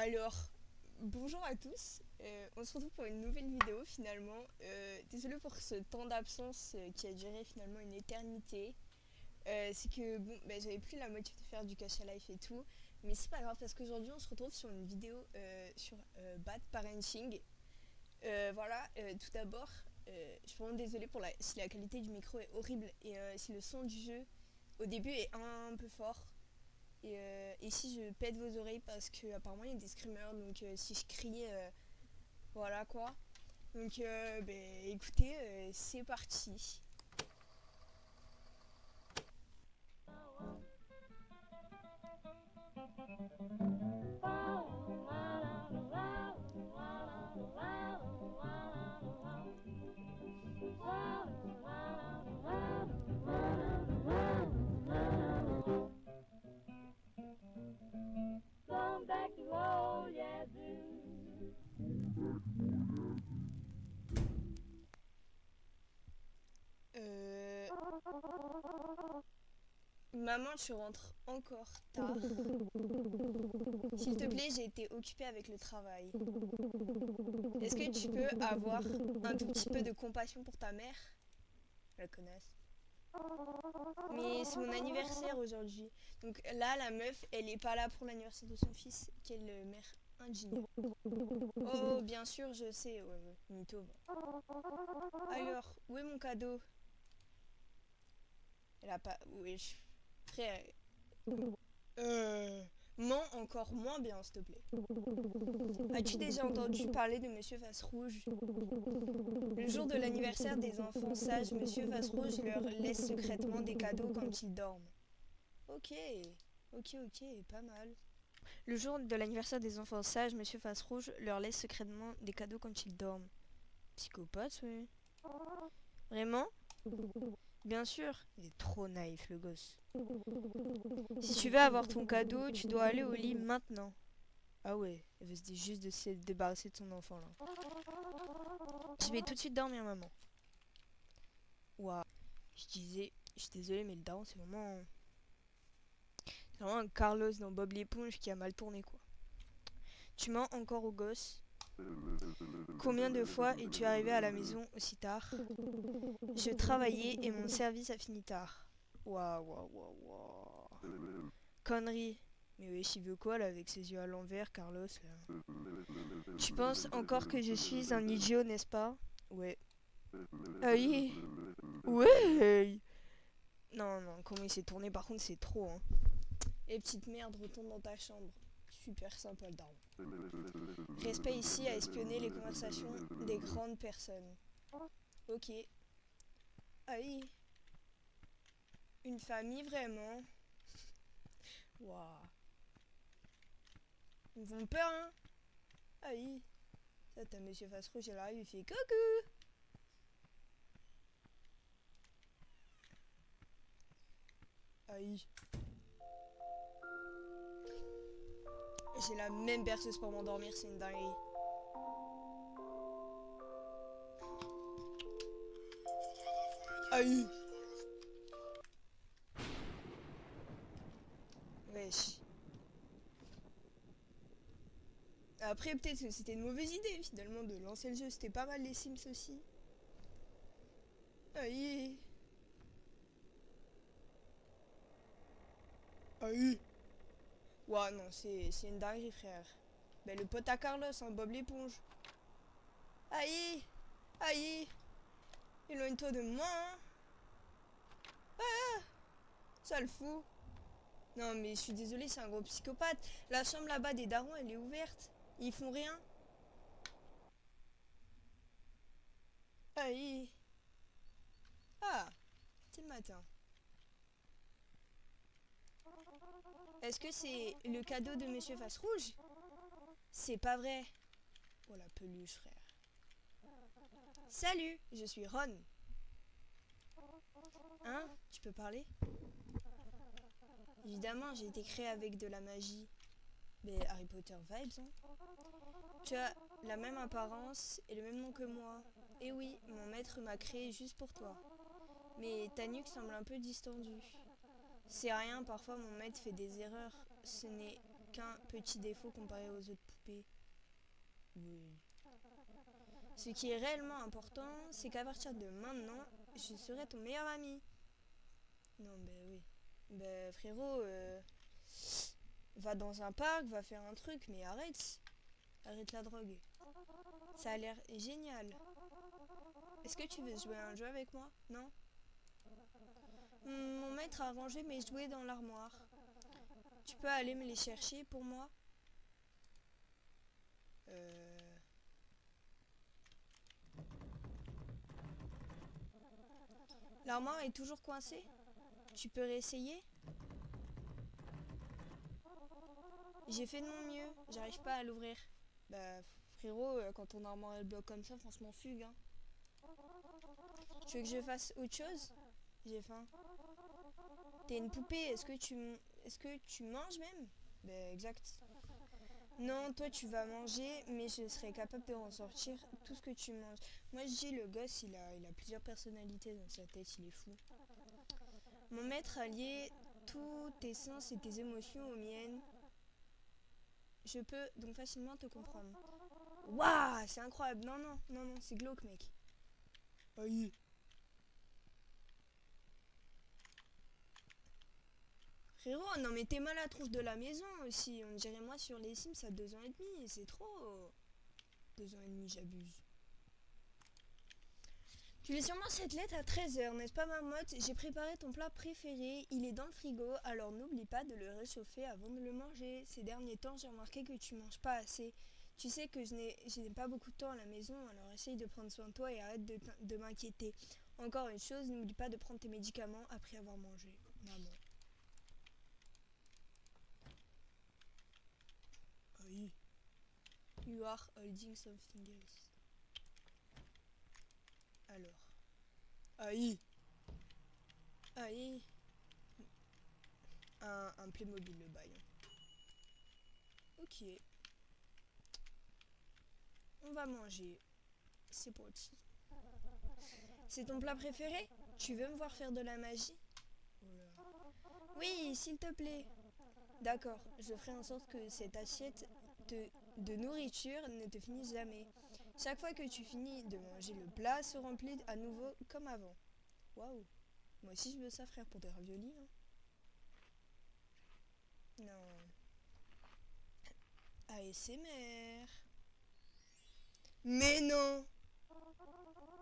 Alors, bonjour à tous. On se retrouve pour une nouvelle vidéo finalement. Désolée pour ce temps d'absence qui a duré finalement une éternité. C'est que bon, j'avais plus la motive de faire du cache à life et tout. Mais c'est pas grave parce qu'aujourd'hui on se retrouve sur une vidéo sur bad parenting. Tout d'abord, je suis vraiment désolée pour si la qualité du micro est horrible et si le son du jeu au début est un peu fort. Et si je pète vos oreilles parce que apparemment il y a des screamers, donc si je crie, voilà quoi. Donc écoutez, c'est parti. Euh, Maman, tu rentres encore tard. S'il te plaît, j'ai été occupée avec le travail. Est-ce que tu peux avoir un tout petit peu de compassion pour ta mère? La connasse. Mais c'est mon anniversaire aujourd'hui. Donc là, la meuf, elle est pas là pour l'anniversaire de son fils. Quelle mère indigne. Oh, bien sûr, je sais. Ouais, ouais, mytho. Alors, où est mon cadeau? Elle a pas. Oui, frère. Euh. Mens encore moins bien, s'il te plaît. As-tu déjà entendu parler de Monsieur Face Rouge? Le jour de l'anniversaire des enfants sages, Monsieur Face Rouge leur laisse secrètement des cadeaux quand ils dorment. Ok, ok, pas mal. Le jour de l'anniversaire des enfants sages, Monsieur Face Rouge leur laisse secrètement des cadeaux quand ils dorment. Psychopathe, oui. Vraiment? Bien sûr. Il est trop naïf, le gosse. Si tu veux avoir ton cadeau, tu dois aller au lit maintenant. Ah ouais, elle veut juste de se débarrasser de son enfant, là. Je vais tout de suite dormir, maman. Waouh. Je suis désolée, mais le daron, c'est vraiment un Carlos dans Bob l'éponge qui a mal tourné, quoi. Tu mens encore au gosse? Combien de fois es-tu arrivé à la maison aussi tard? Je travaillais et mon service a fini tard. Waouh. Connerie. Mais wesh, il veut quoi là avec ses yeux à l'envers, Carlos là? Tu penses encore que je suis un idiot, n'est-ce pas? Ouais. Aïe. Ouais. Non, non, comment il s'est tourné par contre, c'est trop, hein. Et petite merde, retourne dans ta chambre. Super sympa le daron. Respect ici à espionner les conversations des grandes personnes. Ok. Aïe. Une famille vraiment. Waouh. Ils me font peur, hein. Aïe. Ça, t'as Monsieur Face Rouge, il arrive, il fait coucou. Aïe. J'ai la même berceuse pour m'endormir, c'est une dinguerie. Aïe. Wesh. Après, peut-être que c'était une mauvaise idée finalement de lancer le jeu. C'était pas mal les Sims aussi. Aïe. Aïe. Ouah, non, c'est une dinguerie, frère. Ben, le pote à Carlos, hein, Bob l'éponge. Aïe. Aïe. Éloigne-toi de moi, hein. Ça le fout. Non, mais je suis désolée, c'est un gros psychopathe. La chambre là-bas des darons, elle est ouverte. Ils font rien. Aïe. Ah, c'est le matin. Est-ce que c'est le cadeau de Monsieur Face Rouge? C'est pas vrai. Oh la peluche, frère. Salut, je suis Ron. Hein? Tu peux parler? Évidemment, j'ai été créé avec de la magie. Mais Harry Potter vibes, hein? Tu as la même apparence et le même nom que moi. Et oui, mon maître m'a créé juste pour toi. Mais ta nuque semble un peu distendue. C'est rien, parfois mon maître fait des erreurs. Ce n'est aucun petit défaut comparé aux autres poupées. Oui. Ce qui est réellement important, c'est qu'à partir de maintenant, je serai ton meilleur ami. Non, ben oui. Ben frérot, va dans un parc, va faire un truc, mais arrête. Arrête la drogue. Ça a l'air génial. Est-ce que tu veux jouer à un jeu avec moi? Non? Mon maître a rangé mes jouets dans l'armoire. Tu peux aller me les chercher pour moi? L'armoire est toujours coincée? Tu peux réessayer? J'ai fait de mon mieux, j'arrive pas à l'ouvrir. Bah frérot, quand ton armoire elle bloque comme ça, franchement fugue hein. Tu veux que je fasse autre chose? J'ai faim. T'es une poupée, est-ce que tu manges même? Bah exact. Non, toi tu vas manger, mais je serai capable de ressortir tout ce que tu manges. Moi je dis le gosse il a plusieurs personnalités dans sa tête, il est fou. Mon maître a lié tous tes sens et tes émotions aux miennes. Je peux donc facilement te comprendre. Waouh, c'est incroyable. Non, non, non, non, c'est glauque, mec. Aïe. Frérot, non mais t'es mal à la tronche de la maison aussi. On dirait moi sur les Sims à 2 ans et demi. C'est trop. 2 ans et demi, j'abuse. Tu lis sûrement cette lettre à 13h, n'est-ce pas Marmotte? J'ai préparé ton plat préféré, il est dans le frigo, alors n'oublie pas de le réchauffer avant de le manger. Ces derniers temps, j'ai remarqué que tu manges pas assez. Tu sais que je n'ai pas beaucoup de temps à la maison, alors essaye de prendre soin de toi et arrête de m'inquiéter. Encore une chose, n'oublie pas de prendre tes médicaments après avoir mangé. Maman. Aïe. You are holding something else. Alors. Aïe. Aïe. Un Playmobil le bail. Ok. On va manger. C'est parti. C'est ton plat préféré? Tu veux me voir faire de la magie? Oui, s'il te plaît. D'accord, je ferai en sorte que cette assiette de nourriture ne te finisse jamais. Chaque fois que tu finis de manger, le plat se remplit à nouveau comme avant. Waouh. Moi aussi je veux ça, frère, pour des raviolis. Hein. Non. ASMR. Mais non.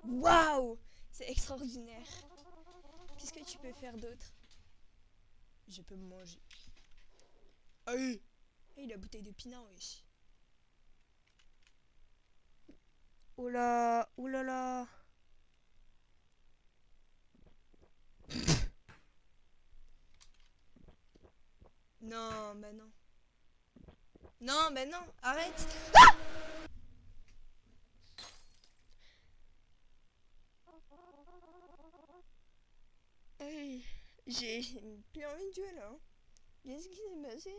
Waouh. C'est extraordinaire. Qu'est-ce que tu peux faire d'autre? Je peux me manger. Aïe. Et la bouteille de pinard, wesh. Oh là, oh là là. Non, bah non. Non, bah non, arrête. Aïe, j'ai plus envie de jouer là. Hein. Qu'est-ce qui s'est passé?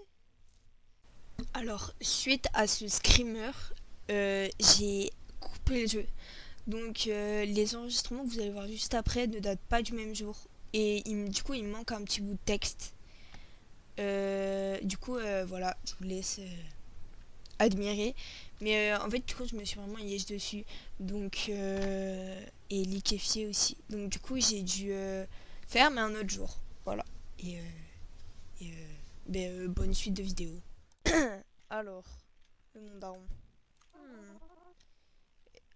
Alors, suite à ce screamer, j'ai coupé le jeu. Donc, les enregistrements que vous allez voir juste après ne datent pas du même jour. Et du coup, il me manque un petit bout de texte. Du coup, voilà, je vous laisse admirer. Mais en fait, du coup, je me suis vraiment liège dessus. Donc, et liquéfié aussi. Donc, du coup, j'ai dû faire, mais un autre jour. Voilà. Et, bonne suite de vidéos. Alors, le monde daron.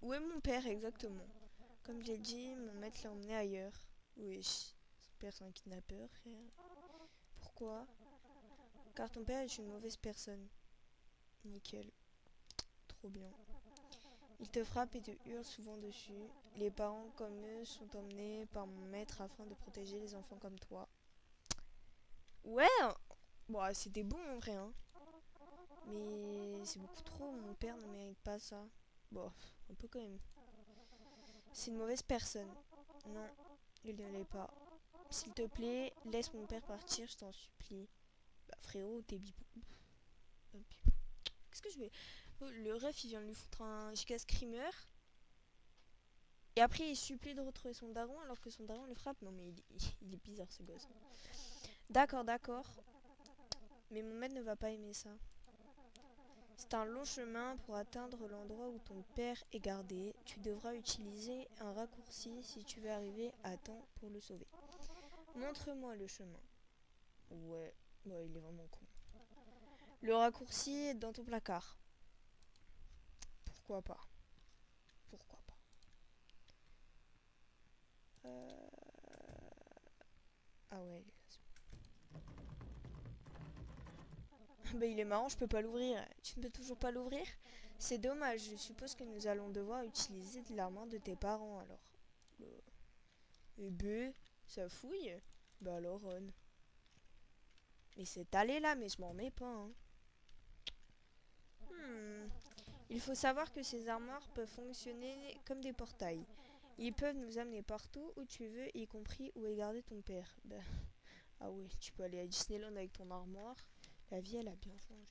Où est mon père exactement? Comme j'ai dit, mon maître l'a emmené ailleurs. Wesh, personne kidnappeur, frère. Pourquoi? Car ton père est une mauvaise personne. Nickel. Trop bien. Il te frappe et te hurle souvent dessus. Les parents comme eux sont emmenés par mon maître afin de protéger les enfants comme toi. Ouais, bon, c'était bon en vrai, hein. Mais c'est beaucoup trop, mon père ne mérite pas ça. Bon, un peu quand même. C'est une mauvaise personne. Non, il ne l'est pas. S'il te plaît, laisse mon père partir, je t'en supplie. Bah frérot, t'es bipou. Qu'est-ce que je vais... Oh, le ref, il vient de lui foutre un giga screamer. Et après, il supplie de retrouver son daron alors que son daron le frappe. Non mais il est bizarre ce gosse. D'accord, d'accord. Mais mon maître ne va pas aimer ça. C'est un long chemin pour atteindre l'endroit où ton père est gardé. Tu devras utiliser un raccourci si tu veux arriver à temps pour le sauver. Montre-moi le chemin. Ouais, il est vraiment con. Le raccourci est dans ton placard. Pourquoi pas? Pourquoi pas? Ah ouais, il est marrant, je peux pas l'ouvrir. Tu ne peux toujours pas l'ouvrir? C'est dommage, je suppose que nous allons devoir utiliser de l'armoire de tes parents alors. Et B, ça fouille? Bah alors Ron. Mais c'est allé là, mais je m'en mets pas. Hein. Il faut savoir que ces armoires peuvent fonctionner comme des portails. Ils peuvent nous amener partout où tu veux, y compris où est gardé ton père. Bah, ah ouais, tu peux aller à Disneyland avec ton armoire. La vie, elle a bien changé.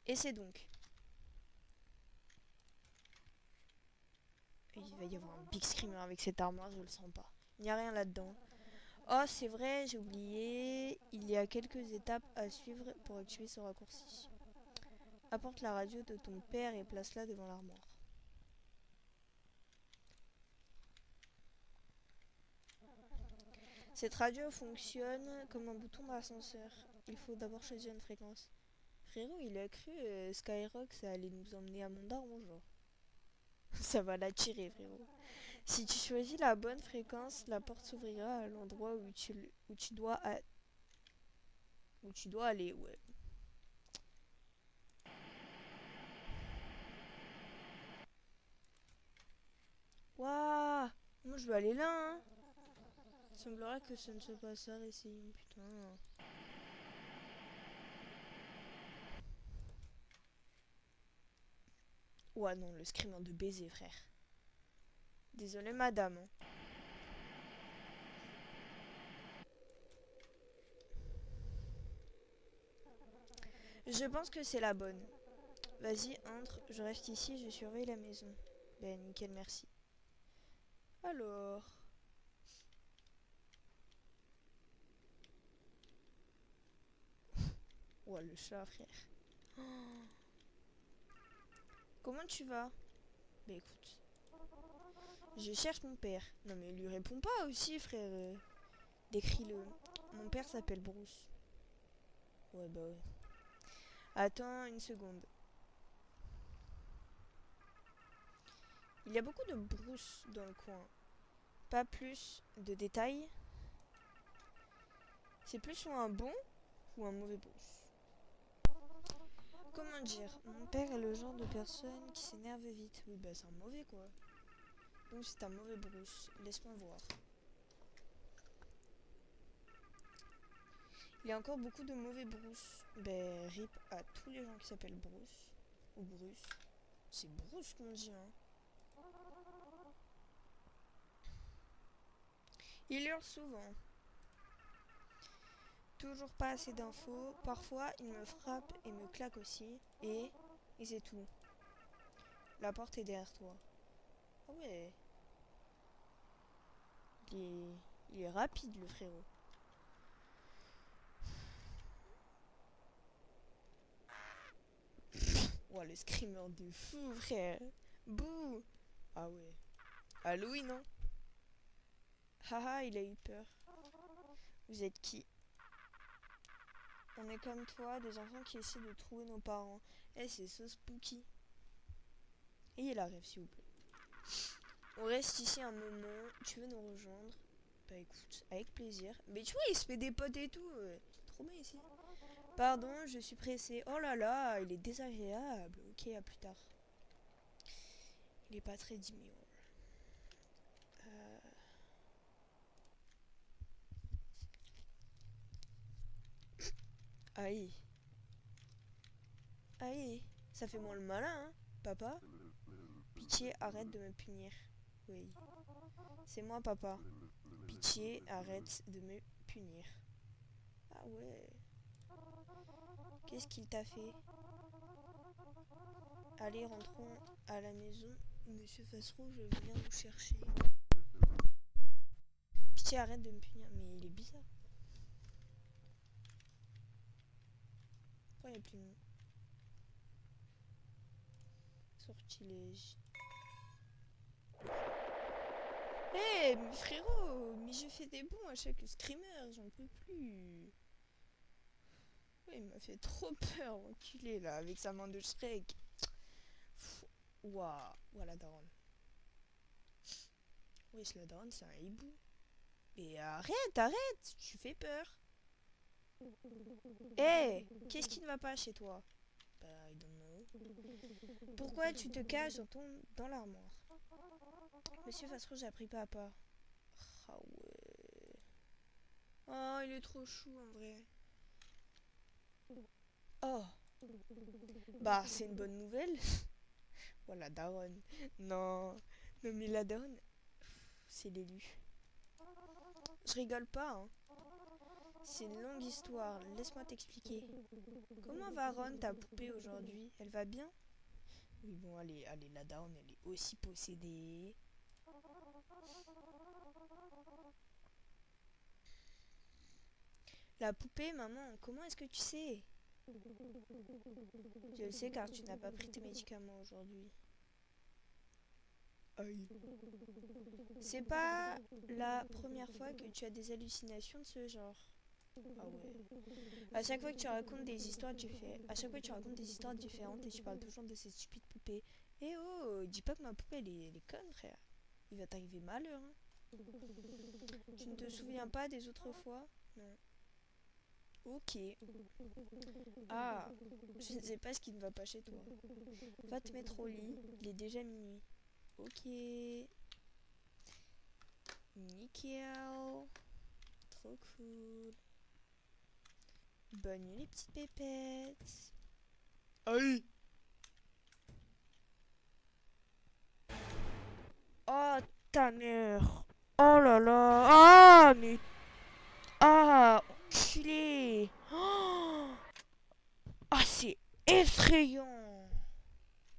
Et c'est donc. Il va y avoir un big screamer avec cette armoire, je le sens pas. Il n'y a rien là-dedans. Oh, c'est vrai, j'ai oublié. Il y a quelques étapes à suivre pour activer ce raccourci. Apporte la radio de ton père et place-la devant l'armoire. Cette radio fonctionne comme un bouton d'ascenseur. Il faut d'abord choisir une fréquence. Frérot, il a cru Skyrock, ça allait nous emmener à Mondaron, genre. Ça va l'attirer, frérot. Si tu choisis la bonne fréquence, la porte s'ouvrira à l'endroit où tu dois aller, ouais. Waouh! Moi, je veux aller là, hein. Il semblerait que ce ne soit pas ça, ici. Putain. Ouais, non, le screamer de baiser, frère. Désolé, madame. Je pense que c'est la bonne. Vas-y, entre. Je reste ici, je surveille la maison. Ben, nickel, merci. Alors. Ouais, le chat, frère. Oh. Comment tu vas? Bah écoute. Je cherche mon père. Non mais lui réponds pas aussi, frère. Décris-le. Mon père s'appelle Bruce. Ouais, bah ouais. Attends une seconde. Il y a beaucoup de Bruce dans le coin. Pas plus de détails. C'est plus un bon ou un mauvais Bruce. Comment dire? Mon père est le genre de personne qui s'énerve vite. Oui, bah c'est un mauvais quoi. Donc c'est un mauvais Bruce. Laisse-moi voir. Il y a encore beaucoup de mauvais Bruce. Ben, rip à tous les gens qui s'appellent Bruce. Ou Bruce. C'est Bruce qu'on dit, hein. Il hurle souvent. Toujours pas assez d'infos. Parfois, il me frappe et me claque aussi. Et c'est tout. La porte est derrière toi. Ah ouais. Il est rapide, le frérot. Ouah, le screamer de fou, frère. Bouh. Ah ouais. Halloween, non? Haha, il a eu peur. Vous êtes qui? On est comme toi, des enfants qui essaient de trouver nos parents. Eh, c'est so spooky. Ayez la rêve, s'il vous plaît. On reste ici un moment. Tu veux nous rejoindre? Bah écoute, avec plaisir. Mais tu vois, il se fait des potes et tout. Trop bien ici. Pardon, je suis pressée. Oh là là, il est désagréable. Ok, à plus tard. Il est pas très diminué. Euh... Aïe. Aïe. Ça fait moins le malin, hein, papa? Pitié, arrête de me punir. Oui. C'est moi, papa. Pitié, arrête de me punir. Ah ouais. Qu'est-ce qu'il t'a fait? Allez, rentrons à la maison. Monsieur Fasserouge vient nous chercher. Pitié, arrête de me punir. Mais il est bizarre. Pourquoi il n'y a plus de sortilège? Hé, mais frérot, mais je fais des bons à chaque screamer, j'en peux plus. Ouais, il m'a fait trop peur, enculé, là, avec sa main de Shrek. Waouh, voilà, daronne. Wesh, la daronne, c'est un hibou. Mais arrête, tu fais peur. Hé, qu'est-ce qui ne va pas chez toi? Bah, I don't know. Pourquoi tu te caches dans l'armoire? Monsieur Fasserouge a pris papa. Ah ouais. Oh, il est trop chou en vrai. Oh, bah c'est une bonne nouvelle. Voilà, daronne. Non, non mais la daronne, c'est l'élu. Je rigole pas, hein. C'est une longue histoire, laisse-moi t'expliquer. Comment va Ron, ta poupée, aujourd'hui? Elle va bien? Oui, bon, allez, la daronne, elle est aussi possédée. La poupée, maman, comment est-ce que tu sais? Je le sais car tu n'as pas pris tes médicaments aujourd'hui. Aïe. C'est pas la première fois que tu as des hallucinations de ce genre. Ah ouais. À chaque fois que tu racontes des histoires à chaque fois que tu racontes des histoires différentes et tu parles toujours de cette stupide poupée. Eh oh, dis pas que ma poupée elle est conne, frère. Il va t'arriver malheur, hein. Tu ne te souviens pas des autres fois? Non. Ok. Ah, je ne sais pas ce qui ne va pas chez toi. Va te mettre au lit, il est déjà minuit. Ok. Nickel. Trop cool. Bonne nuit les petites pépettes. Aïe. Oh ta mère. Oh là là. Ah mais. Ah enculé. Oh, ah c'est effrayant.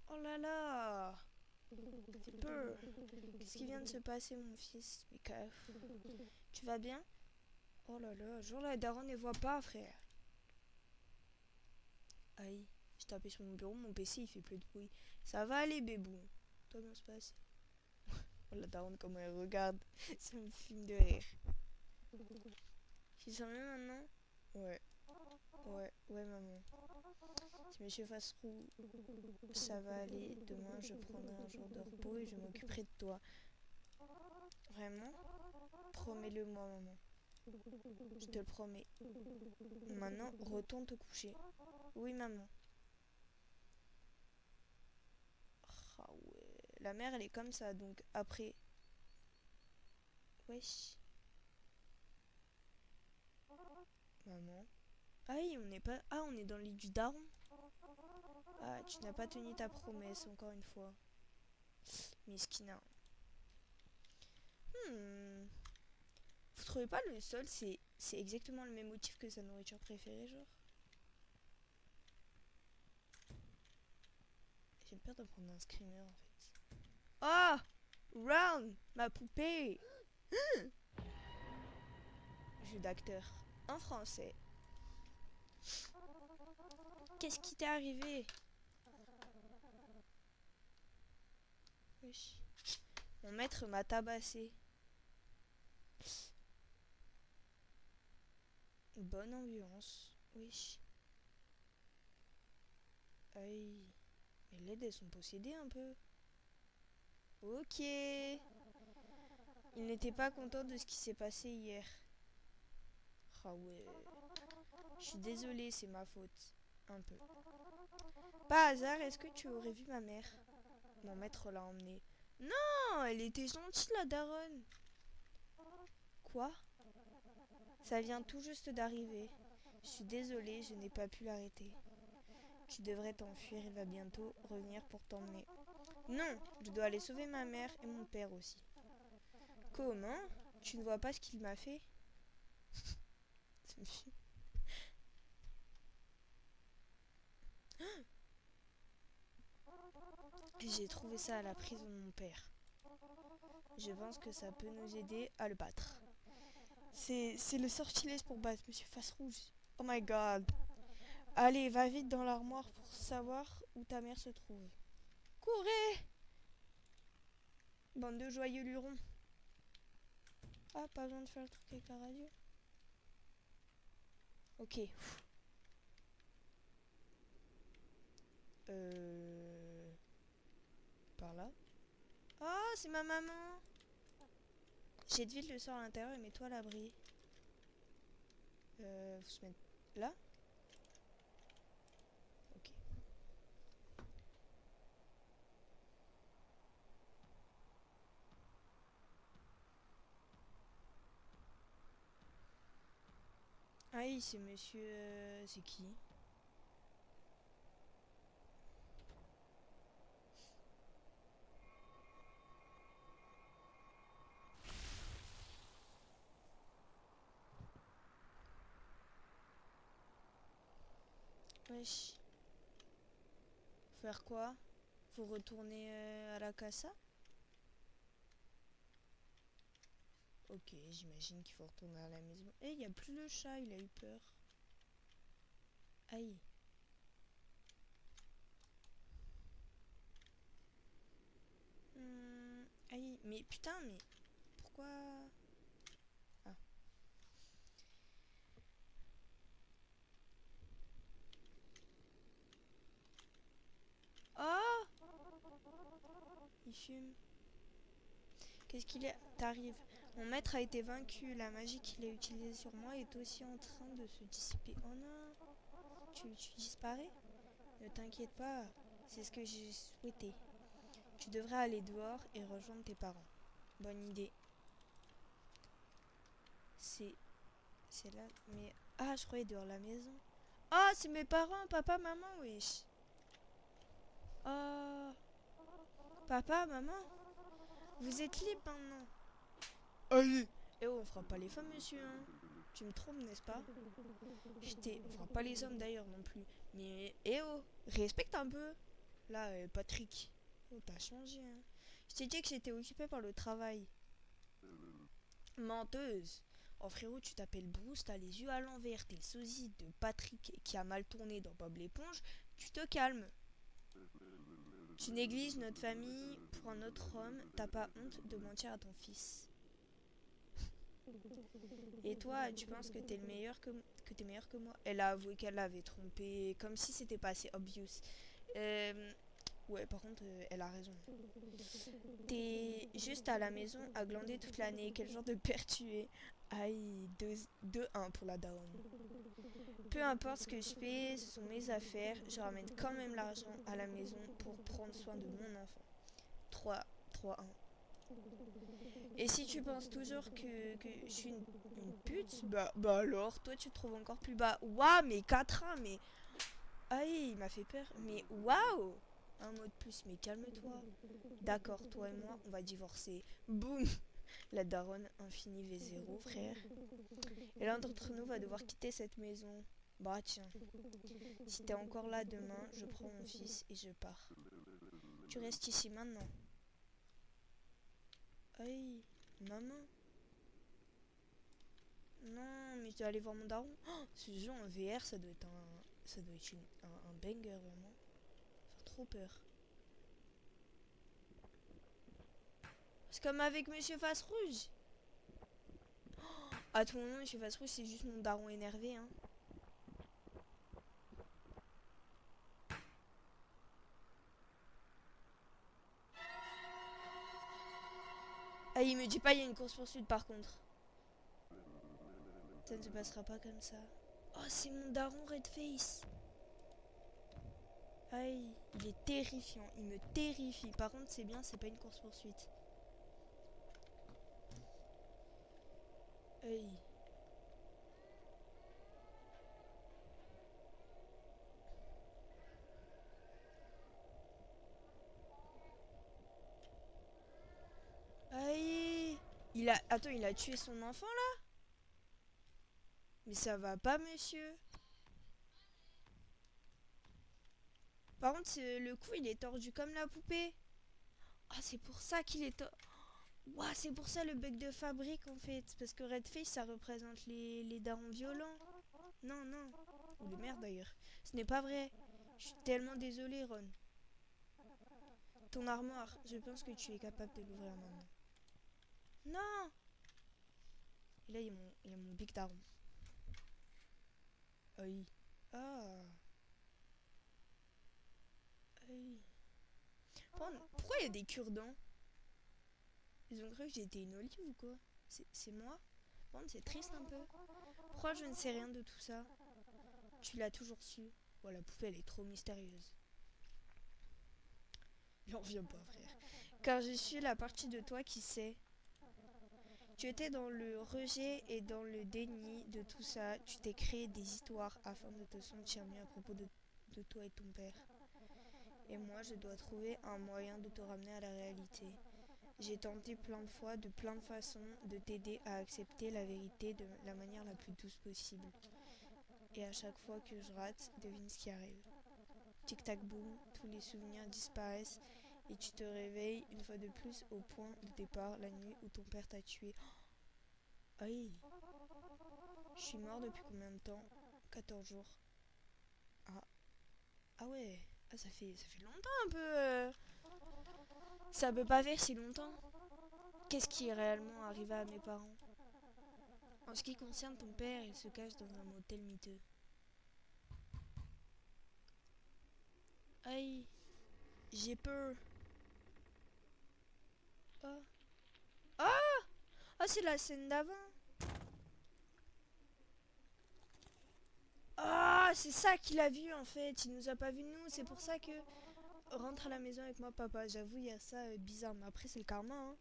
Oh là là. J'ai peur. Qu'est-ce qui vient de se passer mon fils? Mais tu vas bien? Oh là là, genre la daronne ne voit pas frère. Aïe, j'ai tapé sur mon bureau, mon PC il fait plus de bruit. Ça va aller bébou. Toi bien se passe. Oh la daronne comment elle regarde. Ça me fume de rire. Tu sens mieux maintenant? Ouais. Ouais maman. Si monsieur Fasserou, ça va aller. Demain je prendrai un jour de repos et je m'occuperai de toi. Vraiment? Promets-le moi maman. Je te le promets. Maintenant retourne te coucher. Oui maman. Ah ouais. La mère elle est comme ça donc après. Wesh. Maman. Aïe, on n'est pas. Ah, on est dans le lit du daron. Ah, tu n'as pas tenu ta promesse, encore une fois. Miskina. Hmm. Vous trouvez pas le sol, c'est exactement le même motif que sa nourriture préférée, genre? J'ai peur de prendre un screamer, en fait. Oh! Round! Ma poupée! Jeu d'acteur. En français. Qu'est-ce qui t'est arrivé? Wesh. Mon maître m'a tabassé. Bonne ambiance. Wesh. Aïe. Mais les dés sont possédés un peu. Ok. Il n'était pas content de ce qui s'est passé hier. Ah ouais. Je suis désolée, c'est ma faute. Un peu. Par hasard, est-ce que tu aurais vu ma mère? Mon maître l'a emmenée. Non, elle était gentille la daronne. Quoi? Ça vient tout juste d'arriver. Je suis désolée, je n'ai pas pu l'arrêter. Tu devrais t'enfuir, il va bientôt revenir pour t'emmener. Non, je dois aller sauver ma mère et mon père aussi. Comment? Tu ne vois pas ce qu'il m'a fait? J'ai trouvé ça à la prison de mon père. Je pense que ça peut nous aider à le battre. C'est le sortilège pour battre Monsieur Face Rouge. Oh my god. Allez, va vite dans l'armoire pour savoir où ta mère se trouve. Courez! Bande de joyeux lurons. Ah, pas besoin de faire le truc avec la radio. Ok. Par là. Oh, c'est ma maman. Jette vite le sort à l'intérieur et mets-toi à l'abri. Faut se mettre là. Ok. Ah oui, c'est monsieur... c'est qui? Wesh. Faire quoi? Faut retourner à la casa? Ok, j'imagine qu'il faut retourner à la maison. Eh, il n'y a plus le chat, il a eu peur. Aïe. Aïe. Mais putain, mais... Pourquoi... Ah. Oh! Il fume. Qu'est-ce qu'il est... T'arrives. Mon maître a été vaincu. La magie qu'il a utilisée sur moi est aussi en train de se dissiper. Oh non! Tu disparais? Ne t'inquiète pas. C'est ce que j'ai souhaité. Tu devrais aller dehors et rejoindre tes parents. Bonne idée. C'est... C'est là... Mais... Ah, je croyais dehors la maison. Ah, c'est mes parents, papa, maman, wesh. Oh... Papa, maman, vous êtes libre maintenant. Allez. Eh oh, on fera pas les femmes, monsieur, hein. Tu me trompes, n'est-ce pas? On fera pas les hommes d'ailleurs non plus. Mais, eh oh, respecte un peu. Là, Patrick. Oh, t'as changé, hein. Je t'ai dit que j'étais occupée par le travail. Menteuse. Oh frérot, tu t'appelles Bruce, t'as les yeux à l'envers, t'es le sosie de Patrick qui a mal tourné dans Bob l'éponge. Tu te calmes. Tu négliges notre famille pour un autre homme, t'as pas honte de mentir à ton fils. Et toi, tu penses que t'es meilleur que moi? Elle a avoué qu'elle l'avait trompé, comme si c'était pas assez obvious. Ouais, par contre, elle a raison. T'es juste à la maison à glander toute l'année. Quel genre de père tu es? Aïe, 2-1 pour la daronne. Peu importe ce que je fais, ce sont mes affaires. Je ramène quand même l'argent à la maison pour prendre soin de mon enfant. 3-1. Et si tu penses toujours que je suis une pute, bah alors, toi tu te trouves encore plus bas. Waouh, mais 4-1, mais... Aïe, il m'a fait peur. Mais waouh! Un mot de plus, mais calme-toi. D'accord, toi et moi, on va divorcer. Boum! La daronne infinie V0, frère. Et l'un d'entre nous va devoir quitter cette maison. Bah tiens, si t'es encore là demain, je prends mon fils et je pars. Tu restes ici maintenant. Aïe, maman. Non, mais je dois aller voir mon daron. Oh, ce jeu en VR, ça doit être un banger vraiment. Ça fait trop peur. C'est comme avec Monsieur Face Rouge. À tout moment, Monsieur Face Rouge, c'est juste mon daron énervé, hein. Ah, il me dit pas, il y a une course-poursuite par contre. Ça ne se passera pas comme ça. Oh, c'est mon daron Redface. Aïe, il est terrifiant, il me terrifie. Par contre, c'est bien, c'est pas une course-poursuite. Aïe. Aïe. Attends, il a tué son enfant là? Mais ça va pas, monsieur. Par contre, le cou, il est tordu comme la poupée. Ah, c'est pour ça qu'il est tordu. Ouah, c'est pour ça le bug de fabrique en fait. Parce que Redface, ça représente les darons violents. Non, non. ou de merde d'ailleurs. Ce n'est pas vrai. Je suis tellement désolée, Ron. Ton armoire, je pense que tu es capable de l'ouvrir maintenant. Non! Et là, il y a mon Big Daron. Aïe. Ah. Aïe. Pourquoi il y a des cure-dents? Ils ont cru que j'étais une olive ou quoi? C'est moi? Bon, c'est triste un peu. Pourquoi je ne sais rien de tout ça? Tu l'as toujours su. Oh, la poupée, elle est trop mystérieuse. J'en reviens pas, frère. Car je suis la partie de toi qui sait. Tu étais dans le rejet et dans le déni de tout ça. Tu t'es créé des histoires afin de te sentir mieux à propos de toi et ton père. Et moi, je dois trouver un moyen de te ramener à la réalité. J'ai tenté plein de fois, de plein de façons, de t'aider à accepter la vérité de la manière la plus douce possible. Et à chaque fois que je rate, devine ce qui arrive. Tic-tac boum, tous les souvenirs disparaissent et tu te réveilles une fois de plus au point de départ la nuit où ton père t'a tué. Oh, aïe. Je suis mort depuis combien de temps? 14 jours. Ah, ah ouais. Ah, ça fait longtemps un peu. Ça peut pas faire si longtemps. Qu'est-ce qui est réellement arrivé à mes parents? En ce qui concerne ton père, il se cache dans un motel miteux. Aïe, j'ai peur. Oh. Ah! Ah, c'est la scène d'avant. Ah, c'est ça qu'il a vu en fait. Il nous a pas vu nous. C'est pour ça que rentre à la maison avec moi, papa. J'avoue, il y a ça bizarre. Mais après, c'est le karma. Hein.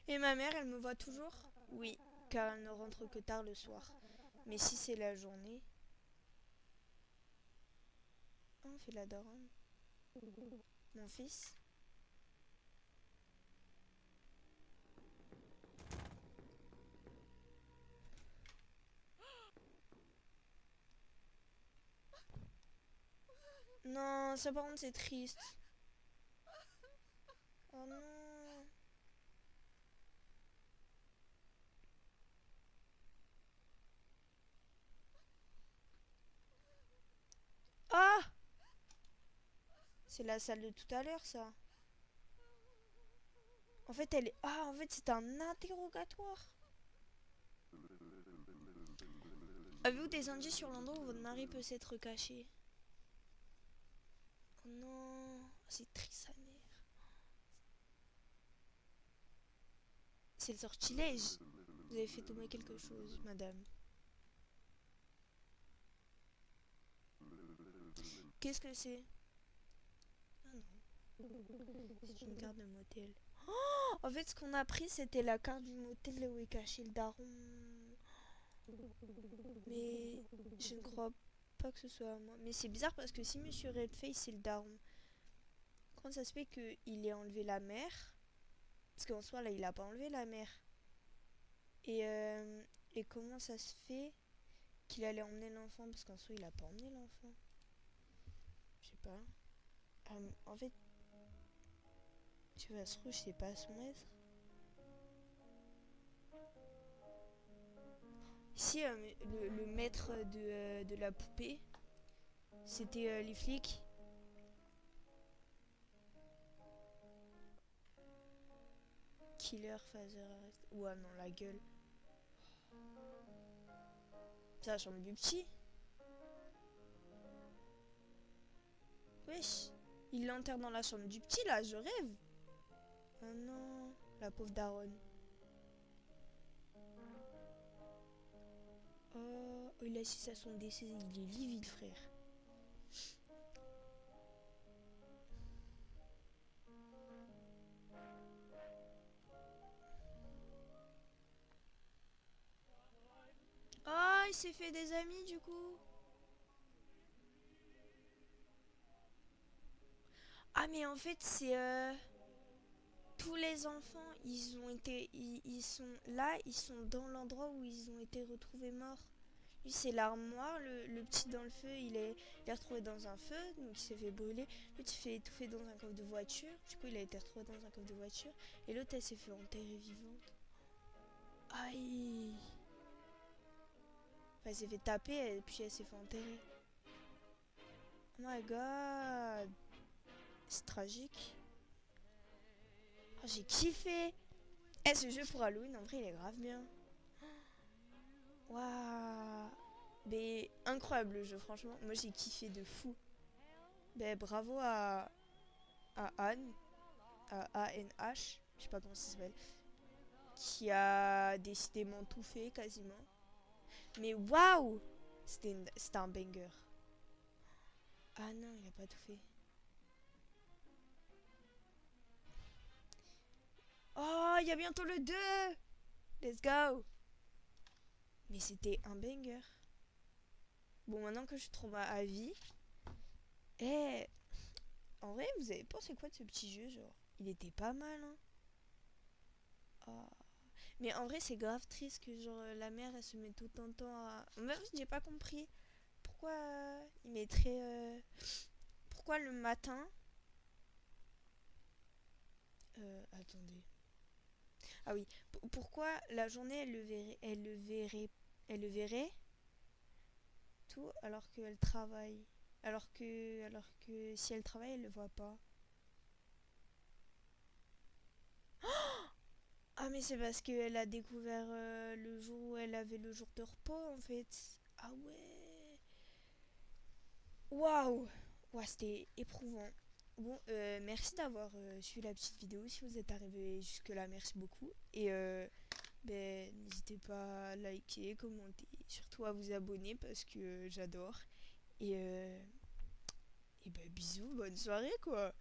Et ma mère, elle me voit toujours? Oui, car elle ne rentre que tard le soir. Mais si c'est la journée. Oh, on fait la daronne. Mon fils. Non, ça par contre, c'est triste. Oh non. Ah! C'est la salle de tout à l'heure, ça. En fait, elle est... Ah, en fait, c'est un interrogatoire. Avez-vous des indices sur l'endroit où votre mari peut s'être caché? Oh non, c'est triste sa mère. C'est le sortilège. Vous avez fait tomber quelque chose, madame. Qu'est-ce que c'est? Ah non, c'est une carte de motel. Oh, en fait, ce qu'on a pris, c'était la carte du motel où est caché le daron. Mais je ne crois pas que ce soit à moi. Mais c'est bizarre parce que si Monsieur Redface c'est le daron, comment ça se fait qu'il ait enlevé la mère? Parce qu'en soi, là, il a pas enlevé la mère. Et, euh, et comment ça se fait qu'il allait emmener l'enfant? Parce qu'en soi, il a pas emmené l'enfant. Je sais pas. En fait, tu vas se rouge, c'est pas son maître. Ici, le maître de la poupée, c'était les flics. Killer, phaser, arrest. Ouais, non, la gueule. C'est la chambre du petit. Wesh. Il l'enterre dans la chambre du petit, là, je rêve. Oh non, la pauvre daronne. Oh, il assiste à son décès, il est livide, frère. Oh, il s'est fait des amis, du coup. Ah, mais en fait, c'est... tous les enfants, ils ont été... ils sont là, ils sont dans l'endroit où ils ont été retrouvés morts. Lui, c'est l'armoire. Le petit dans le feu, il est retrouvé dans un feu, donc il s'est fait brûler. L'autre, il s'est fait étouffer dans un coffre de voiture. Du coup, il a été retrouvé dans un coffre de voiture. Et l'autre, elle s'est fait enterrer vivante. Aïe. Enfin, elle s'est fait taper et puis elle s'est fait enterrer. Oh my god. C'est tragique. Oh, j'ai kiffé. Eh, ce jeu pour Halloween, en vrai, il est grave bien. Waouh. Mais incroyable le jeu, franchement. Moi, j'ai kiffé de fou. Ben, bravo à Anne, à ANH, je sais pas comment ça s'appelle, qui a décidément tout fait quasiment. Mais waouh. C'était un banger. Ah non, il a pas tout fait. Oh, il y a bientôt le 2. Let's go. Mais c'était un banger. Bon, maintenant que je suis trop à vie. Eh, en vrai, vous avez pensé quoi de ce petit jeu, genre? Il était pas mal, hein. Oh. Mais en vrai, c'est grave triste que genre la mère elle se met tout le temps à. Même j'ai pas compris pourquoi il mettrait. Pourquoi le matin. Attendez. Ah oui. Pourquoi la journée elle le verrait tout alors qu'elle travaille. Alors que si elle travaille, elle le voit pas. Ah mais c'est parce qu'elle a découvert le jour où elle avait le jour de repos en fait. Ah ouais. Waouh. Ouais, c'était éprouvant. Bon, merci d'avoir suivi la petite vidéo. Si vous êtes arrivé jusque-là, merci beaucoup. Et ben, n'hésitez pas à liker, commenter, surtout à vous abonner parce que j'adore. Et, et ben, bisous, bonne soirée quoi.